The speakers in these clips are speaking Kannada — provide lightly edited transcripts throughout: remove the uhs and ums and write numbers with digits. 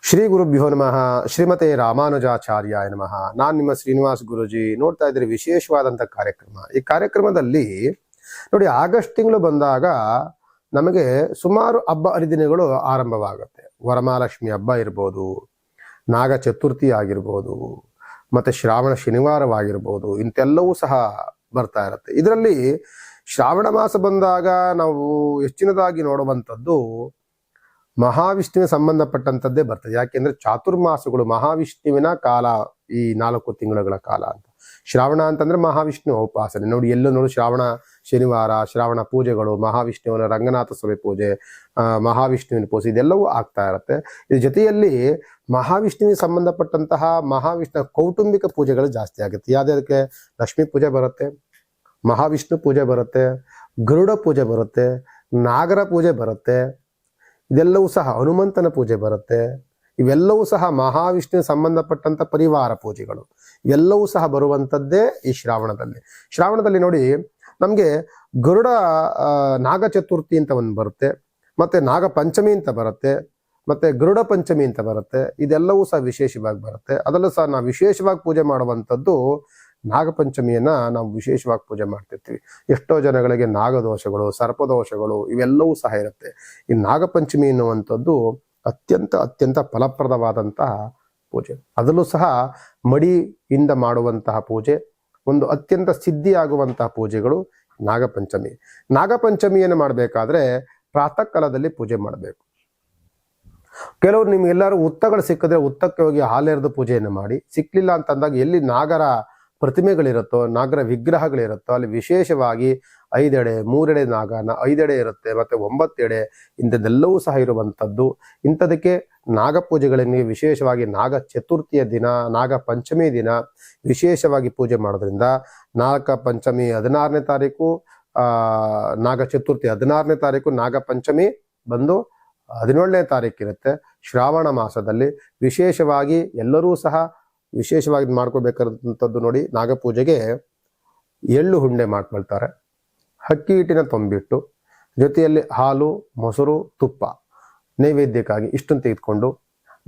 ಶ್ರೀ ಗುರುಭ್ಯೋ ನಮಃ. ಶ್ರೀಮತೆ ರಾಮಾನುಜಾಚಾರ್ಯಾಯ ನಮಃ. ನಾನು ನಿಮ್ಮ ಶ್ರೀನಿವಾಸ್ ಗುರುಜಿ. ನೋಡ್ತಾ ಇದ್ರೆ ವಿಶೇಷವಾದಂಥ ಕಾರ್ಯಕ್ರಮ. ಈ ಕಾರ್ಯಕ್ರಮದಲ್ಲಿ ನೋಡಿ, ಆಗಸ್ಟ್ ತಿಂಗಳು ಬಂದಾಗ ನಮಗೆ ಸುಮಾರು ಹಬ್ಬ ಹರಿದಿನಗಳು ಆರಂಭವಾಗುತ್ತೆ. ವರಮಹಾಲಕ್ಷ್ಮಿ ಹಬ್ಬ ಇರ್ಬೋದು, ನಾಗ ಚತುರ್ಥಿ ಆಗಿರ್ಬೋದು, ಮತ್ತೆ ಶ್ರಾವಣ ಶನಿವಾರವಾಗಿರ್ಬೋದು, ಇಂತೆಲ್ಲವೂ ಸಹ ಬರ್ತಾ ಇರುತ್ತೆ. ಇದರಲ್ಲಿ ಶ್ರಾವಣ ಮಾಸ ಬಂದಾಗ ನಾವು ಹೆಚ್ಚಿನದಾಗಿ ನೋಡುವಂಥದ್ದು ಮಹಾವಿಷ್ಣುವಿನ ಸಂಬಂಧಪಟ್ಟಂಥದ್ದೇ ಬರ್ತದೆ. ಯಾಕೆಂದ್ರೆ ಚಾತುರ್ಮಾಸಗಳು ಮಹಾವಿಷ್ಣುವಿನ ಕಾಲ, ಈ 4 ತಿಂಗಳುಗಳ ಕಾಲ ಅಂತ. ಶ್ರಾವಣ ಅಂತಂದ್ರೆ ಮಹಾವಿಷ್ಣು ಉಪಾಸನೆ. ನೋಡಿ, ಎಲ್ಲೂ ನೋಡು ಶ್ರಾವಣ ಶನಿವಾರ, ಶ್ರಾವಣ ಪೂಜೆಗಳು, ಮಹಾವಿಷ್ಣುವಿನ ರಂಗನಾಥ ಸ್ವಾಮಿ ಪೂಜೆ, ಮಹಾವಿಷ್ಣುವಿನ ಪೂಜೆ, ಇದೆಲ್ಲವೂ ಆಗ್ತಾ ಇರುತ್ತೆ. ಇದ್ರ ಜೊತೆಯಲ್ಲಿ ಮಹಾವಿಷ್ಣುವಿಗೆ ಸಂಬಂಧಪಟ್ಟಂತಹ ಮಹಾವಿಷ್ಣು ಕೌಟುಂಬಿಕ ಪೂಜೆಗಳು ಜಾಸ್ತಿ ಆಗುತ್ತೆ. ಯಾವುದಕ್ಕೆ? ಲಕ್ಷ್ಮೀ ಪೂಜೆ ಬರುತ್ತೆ, ಮಹಾವಿಷ್ಣು ಪೂಜೆ ಬರುತ್ತೆ, ಗರುಡ ಪೂಜೆ ಬರುತ್ತೆ, ನಾಗರ ಪೂಜೆ ಬರುತ್ತೆ, ಇದೆಲ್ಲವೂ ಸಹ ಹನುಮಂತನ ಪೂಜೆ ಬರುತ್ತೆ. ಇವೆಲ್ಲವೂ ಸಹ ಮಹಾವಿಷ್ಣುವಿಗೆ ಸಂಬಂಧಪಟ್ಟಂತ ಪರಿವಾರ ಪೂಜೆಗಳು, ಇವೆಲ್ಲವೂ ಸಹ ಬರುವಂಥದ್ದೇ ಈ ಶ್ರಾವಣದಲ್ಲಿ ನೋಡಿ, ನಮಗೆ ಗರುಡ ನಾಗ ಚತುರ್ಥಿ ಅಂತ ಒಂದು ಬರುತ್ತೆ, ಮತ್ತೆ ನಾಗ ಪಂಚಮಿ ಅಂತ ಬರುತ್ತೆ, ಮತ್ತೆ ಗರುಡ ಪಂಚಮಿ ಅಂತ ಬರುತ್ತೆ. ಇದೆಲ್ಲವೂ ಸಹ ವಿಶೇಷವಾಗಿ ಬರುತ್ತೆ. ಅದರಲ್ಲೂ ಸಹ ನಾವು ವಿಶೇಷವಾಗಿ ಪೂಜೆ ಮಾಡುವಂಥದ್ದು ನಾಗಪಂಚಮಿಯನ್ನ ನಾವು ವಿಶೇಷವಾಗಿ ಪೂಜೆ ಮಾಡ್ತಿರ್ತೀವಿ. ಎಷ್ಟೋ ಜನಗಳಿಗೆ ನಾಗದೋಷಗಳು, ಸರ್ಪದೋಷಗಳು ಇವೆಲ್ಲವೂ ಸಹ ಇರುತ್ತೆ. ಈ ನಾಗಪಂಚಮಿ ಎನ್ನುವಂಥದ್ದು ಅತ್ಯಂತ ಫಲಪ್ರದವಾದಂತಹ ಪೂಜೆ. ಅದರಲ್ಲೂ ಸಹ ಮಡಿಯಿಂದ ಮಾಡುವಂತಹ ಪೂಜೆ, ಒಂದು ಅತ್ಯಂತ ಸಿದ್ಧಿಯಾಗುವಂತಹ ಪೂಜೆಗಳು ನಾಗಪಂಚಮಿಯನ್ನು ಮಾಡಬೇಕಾದ್ರೆ ಪ್ರಾತಃ ಕಾಲದಲ್ಲಿ ಪೂಜೆ ಮಾಡಬೇಕು. ಕೆಲವರು ನಿಮ್ಗೆಲ್ಲರೂ ಉತ್ತಗಳು ಸಿಕ್ಕಿದ್ರೆ ಉತ್ತಕ್ಕೆ ಹೋಗಿ ಹಾಲೆರೆದು ಪೂಜೆಯನ್ನು ಮಾಡಿ, ಸಿಕ್ಲಿಲ್ಲ ಅಂತಂದಾಗ ಎಲ್ಲಿ ನಾಗರ ಪ್ರತಿಮೆಗಳಿರುತ್ತೋ, ನಾಗರ ವಿಗ್ರಹಗಳಿರುತ್ತೋ ಅಲ್ಲಿ ವಿಶೇಷವಾಗಿ 5 ಎಡೆ 3 ಎಡೆ ನಾಗನ 5 ಎಡೆ ಇರುತ್ತೆ, ಮತ್ತೆ 9 ಎಡೆ, ಇಂಥದ್ದೆಲ್ಲವೂ ಸಹ ಇರುವಂಥದ್ದು. ಇಂಥದಕ್ಕೆ ನಾಗಪೂಜೆಗಳಿಗೆ ವಿಶೇಷವಾಗಿ ನಾಗ ಚತುರ್ಥಿಯ ದಿನ, ನಾಗ ಪಂಚಮಿ ದಿನ ವಿಶೇಷವಾಗಿ ಪೂಜೆ ಮಾಡೋದ್ರಿಂದ ನಾಗ ಪಂಚಮಿ 16ನೇ ತಾರೀಕು, ನಾಗ ಚತುರ್ಥಿ 16ನೇ ತಾರೀಕು, ನಾಗ ಪಂಚಮಿ ಬಂದು 17ನೇ ತಾರೀಕು ಇರುತ್ತೆ. ಶ್ರಾವಣ ಮಾಸದಲ್ಲಿ ವಿಶೇಷವಾಗಿ ಎಲ್ಲರೂ ಸಹ ವಿಶೇಷವಾಗಿ ಮಾಡ್ಕೋಬೇಕಾದಂಥದ್ದು ನೋಡಿ, ನಾಗಪೂಜೆಗೆ ಎಳ್ಳು ಹುಂಡೆ ಮಾಡ್ಕೊಳ್ತಾರೆ, ಅಕ್ಕಿ ಹಿಟ್ಟಿನ ತಂಬಿಟ್ಟು, ಜೊತೆಯಲ್ಲಿ ಹಾಲು, ಮೊಸರು, ತುಪ್ಪ ನೈವೇದ್ಯಕ್ಕಾಗಿ ಇಷ್ಟನ್ನು ತೆಗೆದುಕೊಂಡು,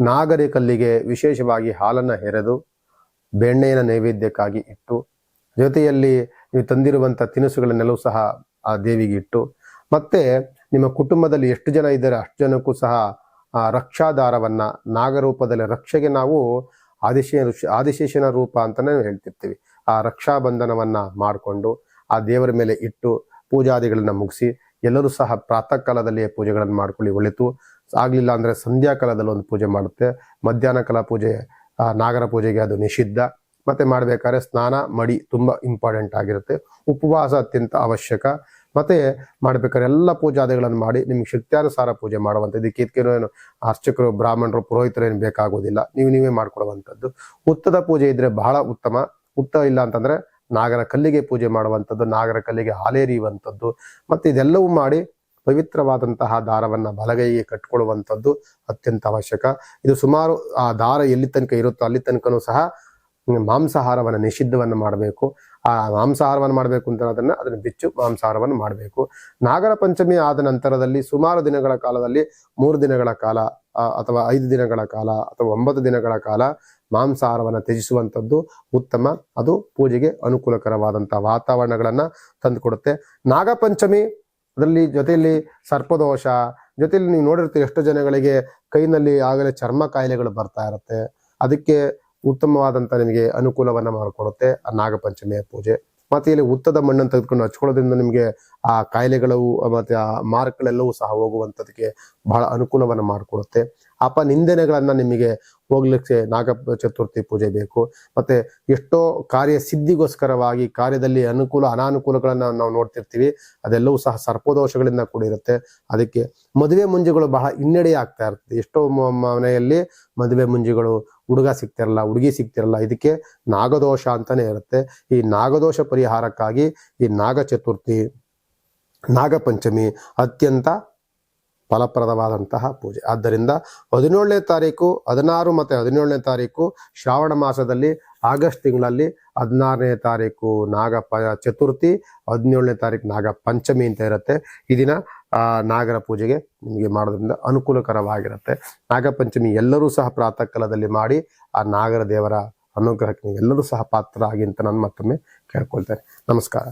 ನಾಗರ ಕಲ್ಲಿಗೆ ವಿಶೇಷವಾಗಿ ಹಾಲನ್ನು ಎರೆದು ಬೆಣ್ಣೆಯನ್ನು ನೈವೇದ್ಯಕ್ಕಾಗಿ ಇಟ್ಟು, ಜೊತೆಯಲ್ಲಿ ನೀವು ತಂದಿರುವಂಥ ತಿನಿಸುಗಳನ್ನೆಲ್ಲವೂ ಸಹ ಆ ದೇವಿಗೆ ಇಟ್ಟು, ಮತ್ತೆ ನಿಮ್ಮ ಕುಟುಂಬದಲ್ಲಿ ಎಷ್ಟು ಜನ ಇದ್ದಾರೆ ಅಷ್ಟು ಜನಕ್ಕೂ ಸಹ ಆ ರಕ್ಷಾದಾರವನ್ನ, ನಾಗರೂಪದಲ್ಲಿ ರಕ್ಷೆಗೆ ನಾವು ಆದಿಶೇಷನ ರೂಪ ಅಂತಾನೆ ಹೇಳ್ತಿರ್ತೀವಿ, ಆ ರಕ್ಷಾಬಂಧನವನ್ನ ಮಾಡಿಕೊಂಡು ಆ ದೇವರ ಮೇಲೆ ಇಟ್ಟು ಪೂಜಾದಿಗಳನ್ನ ಮುಗಿಸಿ, ಎಲ್ಲರೂ ಸಹ ಪ್ರಾತಃ ಕಾಲದಲ್ಲಿ ಪೂಜೆಗಳನ್ನು ಮಾಡ್ಕೊಳ್ಳಿ ಒಳಿತು. ಆಗ್ಲಿಲ್ಲ ಅಂದ್ರೆ ಸಂಧ್ಯಾ ಕಾಲದಲ್ಲಿ ಒಂದು ಪೂಜೆ ಮಾಡುತ್ತೆ. ಮಧ್ಯಾಹ್ನ ಕಾಲ ಪೂಜೆ, ನಾಗರ ಪೂಜೆಗೆ ಅದು ನಿಷಿದ್ಧ. ಮತ್ತೆ ಮಾಡ್ಬೇಕಾದ್ರೆ ಸ್ನಾನ ಮಡಿ ತುಂಬಾ ಇಂಪಾರ್ಟೆಂಟ್ ಆಗಿರುತ್ತೆ. ಉಪವಾಸ ಅತ್ಯಂತ ಅವಶ್ಯಕ. ಮತ್ತೆ ಮಾಡ್ಬೇಕಾದ್ರೆ ಎಲ್ಲ ಪೂಜಾದಿಗಳನ್ನು ಮಾಡಿ ನಿಮ್ಗೆ ಶಕ್ತ್ಯಾನುಸಾರ ಪೂಜೆ ಮಾಡುವಂಥದ್ದು. ಇದಕ್ಕೇನು ಅರ್ಚಕರು, ಬ್ರಾಹ್ಮಣರು, ಪುರೋಹಿತರು ಏನು ಬೇಕಾಗೋದಿಲ್ಲ, ನೀವೇ ಮಾಡ್ಕೊಡುವಂಥದ್ದು. ಹುತ್ತದ ಪೂಜೆ ಇದ್ರೆ ಬಹಳ ಉತ್ತಮ. ಹುತ್ತ ಇಲ್ಲ ಅಂತಂದ್ರೆ ನಾಗರ ಕಲ್ಲಿಗೆ ಪೂಜೆ ಮಾಡುವಂಥದ್ದು, ನಾಗರ ಕಲ್ಲಿಗೆ ಹಾಲೇರಿಯುವಂಥದ್ದು. ಮತ್ತೆ ಇದೆಲ್ಲವೂ ಮಾಡಿ ಪವಿತ್ರವಾದಂತಹ ದಾರವನ್ನ ಬಲಗೈಗೆ ಕಟ್ಕೊಳ್ಳುವಂಥದ್ದು ಅತ್ಯಂತ ಅವಶ್ಯಕ. ಇದು ಸುಮಾರು ಆ ದಾರ ಎಲ್ಲಿ ತನಕ ಇರುತ್ತೋ ಅಲ್ಲಿ ತನಕನೂ ಸಹ ಮಾಂಸಾಹಾರವನ್ನು ನಿಷಿದ್ಧವನ್ನು ಮಾಡಬೇಕು. ಆ ಮಾಂಸಾಹಾರವನ್ನು ಮಾಡಬೇಕು ಅಂತ ಅದನ್ನು ಬಿಚ್ಚು ಮಾಂಸಾಹಾರವನ್ನು ಮಾಡಬೇಕು. ನಾಗರ ಪಂಚಮಿ ಆದ ನಂತರದಲ್ಲಿ ಸುಮಾರು ದಿನಗಳ ಕಾಲದಲ್ಲಿ 3 ದಿನಗಳ ಕಾಲ ಅಥವಾ 5 ದಿನಗಳ ಕಾಲ ಅಥವಾ 9 ದಿನಗಳ ಕಾಲ ಮಾಂಸಾಹಾರವನ್ನು ತ್ಯಜಿಸುವಂಥದ್ದು ಉತ್ತಮ. ಅದು ಪೂಜೆಗೆ ಅನುಕೂಲಕರವಾದಂತಹ ವಾತಾವರಣಗಳನ್ನ ತಂದುಕೊಡುತ್ತೆ. ನಾಗಪಂಚಮಿ ಅದರಲ್ಲಿ ಜೊತೆಯಲ್ಲಿ ಸರ್ಪದೋಷ, ಜೊತೆಯಲ್ಲಿ ನೀವು ನೋಡಿರ್ತೀವಿ ಎಷ್ಟೋ ಜನಗಳಿಗೆ ಕೈನಲ್ಲಿ ಆಗಲೇ ಚರ್ಮ ಕಾಯಿಲೆಗಳು ಬರ್ತಾ ಇರುತ್ತೆ. ಅದಕ್ಕೆ ಉತ್ತಮವಾದಂಥ ನಿಮಗೆ ಅನುಕೂಲವನ್ನ ಮಾಡಿಕೊಡುತ್ತೆ ಆ ನಾಗಪಂಚಮಿಯ ಪೂಜೆ. ಮತ್ತೆ ಇಲ್ಲಿ ಹುತ್ತದ ಮಣ್ಣನ್ನು ತೆಗೆದುಕೊಂಡು ಹಚ್ಕೊಳ್ಳೋದ್ರಿಂದ ನಿಮಗೆ ಆ ಕಾಯಿಲೆಗಳು ಮತ್ತೆ ಆ ಮಾರ್ಕ್ಗಳೆಲ್ಲವೂ ಸಹ ಹೋಗುವಂಥದಕ್ಕೆ ಬಹಳ ಅನುಕೂಲವನ್ನು ಮಾಡಿಕೊಡುತ್ತೆ. ನಿಂದನೆಗಳನ್ನ ನಿಮಗೆ ಹೋಗ್ಲಿಕ್ಕೆ ನಾಗ ಚತುರ್ಥಿ ಪೂಜೆ ಬೇಕು. ಮತ್ತೆ ಎಷ್ಟೋ ಕಾರ್ಯ ಸಿದ್ಧಿಗೋಸ್ಕರವಾಗಿ ಕಾರ್ಯದಲ್ಲಿ ಅನುಕೂಲ ಅನಾನುಕೂಲಗಳನ್ನ ನಾವು ನೋಡ್ತಿರ್ತೀವಿ, ಅದೆಲ್ಲವೂ ಸಹ ಸರ್ಪದೋಷಗಳಿಂದ ಕೂಡಿರುತ್ತೆ. ಅದಕ್ಕೆ ಮದುವೆ ಮುಂಜಿಗಳು ಬಹಳ ಹಿನ್ನಡೆ ಆಗ್ತಾ ಇರ್ತದೆ. ಎಷ್ಟೋ ಮನೆಯಲ್ಲಿ ಮದುವೆ ಮುಂಜಿಗಳು, ಹುಡುಗ ಸಿಗ್ತಿರಲ್ಲ, ಹುಡುಗಿ ಸಿಗ್ತಿರಲ್ಲ. ಇದಕ್ಕೆ ನಾಗದೋಷ ಅಂತಾನೆ ಇರುತ್ತೆ. ಈ ನಾಗದೋಷ ಪರಿಹಾರಕ್ಕಾಗಿ ಈ ನಾಗ ಚತುರ್ಥಿ, ನಾಗಪಂಚಮಿ ಅತ್ಯಂತ ಫಲಪ್ರದವಾದಂತಹ ಪೂಜೆ. ಆದ್ದರಿಂದ 17ನೇ ತಾರೀಕು, 16 ಮತ್ತು 17ನೇ ತಾರೀಕು ಶ್ರಾವಣ ಮಾಸದಲ್ಲಿ, ಆಗಸ್ಟ್ ತಿಂಗಳಲ್ಲಿ 16ನೇ ತಾರೀಕು ನಾಗ ಚತುರ್ಥಿ, 17ನೇ ತಾರೀಕು ನಾಗ ಪಂಚಮಿ ಅಂತ ಇರುತ್ತೆ. ಈ ದಿನ ಆ ನಾಗರ ಪೂಜೆಗೆ ನಿಮಗೆ ಮಾಡೋದ್ರಿಂದ ಅನುಕೂಲಕರವಾಗಿರುತ್ತೆ. ನಾಗಪಂಚಮಿ ಎಲ್ಲರೂ ಸಹ ಪ್ರಾತಃ ಕಾಲದಲ್ಲಿ ಮಾಡಿ ಆ ನಾಗರ ದೇವರ ಅನುಗ್ರಹಕ್ಕೆ ಎಲ್ಲರೂ ಸಹ ಪಾತ್ರರಾಗಿ ಅಂತ ನಾನು ಮತ್ತೊಮ್ಮೆ ಕೇಳ್ಕೊಳ್ತೇನೆ. ನಮಸ್ಕಾರ.